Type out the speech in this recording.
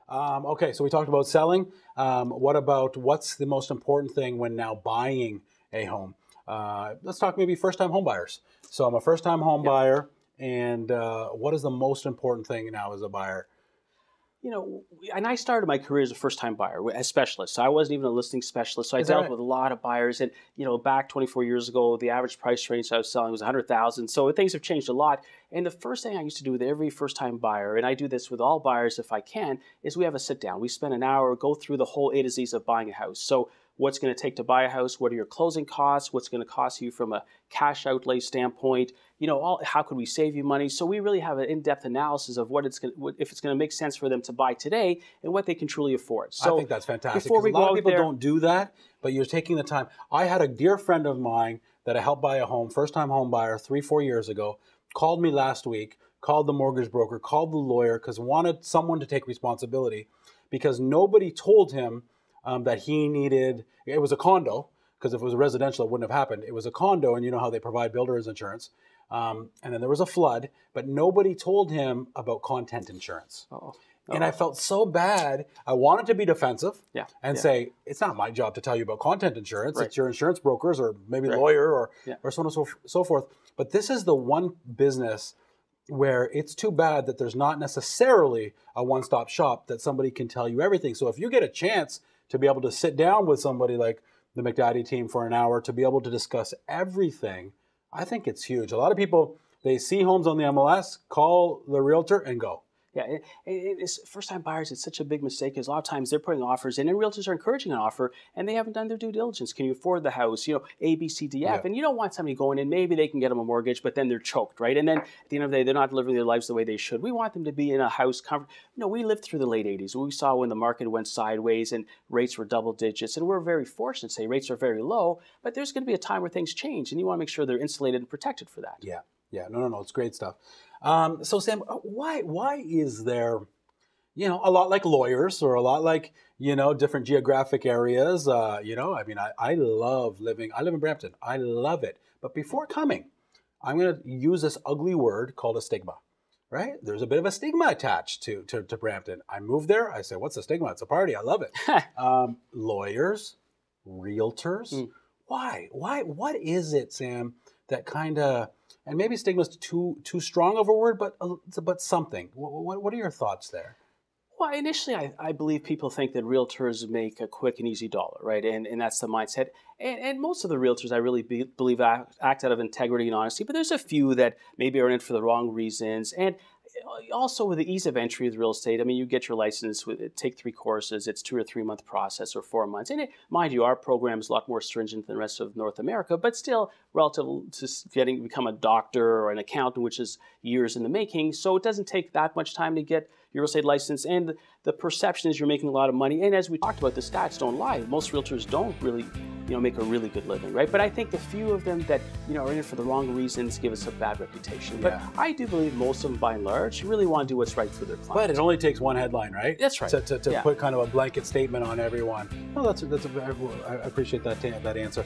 Okay, so we talked about selling. What's the most important thing when now buying a home? Let's talk maybe first-time home buyers. So I'm a first-time home buyer, and what is the most important thing now as a buyer? You know, and I started my career as a first-time buyer, as specialist. So I wasn't even a listing specialist. So I dealt with a lot of buyers. And, you know, back 24 years ago, the average price range I was selling was $100,000. So things have changed a lot. And the first thing I used to do with every first-time buyer, and I do this with all buyers if I can, is we have a sit-down. We spend an hour, go through the whole A to Z's of buying a house. So what's going to take to buy a house? What are your closing costs? What's going to cost you from a cash outlay standpoint? You know, how could we save you money? So we really have an in-depth analysis of if it's going to make sense for them to buy today and what they can truly afford. So I think that's fantastic. Before we a lot of people don't do that, but you're taking the time. I had a dear friend of mine that I helped buy a home, first-time home buyer, 3-4 years ago, called me last week, called the mortgage broker, called the lawyer because wanted someone to take responsibility because nobody told him that he needed, it was a condo, because if it was a residential, it wouldn't have happened. It was a condo, and you know how they provide builder's insurance. And then there was a flood, but nobody told him about content insurance. And I felt so bad. I wanted to be defensive and say, it's not my job to tell you about content insurance. It's your insurance brokers or maybe lawyer or so on and so forth. But this is the one business where it's too bad that there's not necessarily a one-stop shop that somebody can tell you everything. So if you get a chance to be able to sit down with somebody like the McDadi team for an hour to be able to discuss everything, I think it's huge. A lot of people, they see homes on the MLS, call the realtor and go. Yeah, it's first-time buyers, it's such a big mistake because a lot of times they're putting offers in and realtors are encouraging an offer and they haven't done their due diligence. Can you afford the house? You know, A, B, C, D, F. And you don't want somebody going in, maybe they can get them a mortgage, but then they're choked, right? And then at the end of the day, they're not living their lives the way they should. We want them to be in a house comfort. You know, we lived through the late 80s. We saw when the market went sideways and rates were double digits. And we're very fortunate to say rates are very low, but there's going to be a time where things change and you want to make sure they're insulated and protected for that. Yeah, no, it's great stuff. So Sam, why is there, you know, a lot like lawyers or a lot like, you know, different geographic areas, you know, I mean, I live in Brampton. I love it. But before coming, I'm going to use this ugly word called a stigma, right? There's a bit of a stigma attached to Brampton. I moved there. I said, what's a stigma? It's a party. I love it. Lawyers, realtors. Why? What is it, Sam, that kind of, and maybe stigma's too strong of a word, but something. What are your thoughts there? Well, initially, I believe people think that realtors make a quick and easy dollar, right? And that's the mindset. And most of the realtors, I really believe, act out of integrity and honesty. But there's a few that maybe are in it for the wrong reasons. And also with the ease of entry with real estate, I mean, you get your license, take 3 courses. It's 2 or 3 month process or 4 months. And mind you, our program is a lot more stringent than the rest of North America, but still relative to become a doctor or an accountant, which is years in the making. So it doesn't take that much time to get your real estate license, and the perception is you're making a lot of money. And as we talked about, the stats don't lie. Most realtors don't really, you know, make a really good living, right? But I think the few of them that, you know, are in it for the wrong reasons give us a bad reputation. But I do believe most of them, by and large, really want to do what's right for their clients. But it only takes one headline, right? That's right. To put kind of a blanket statement on everyone. Well, I appreciate that answer.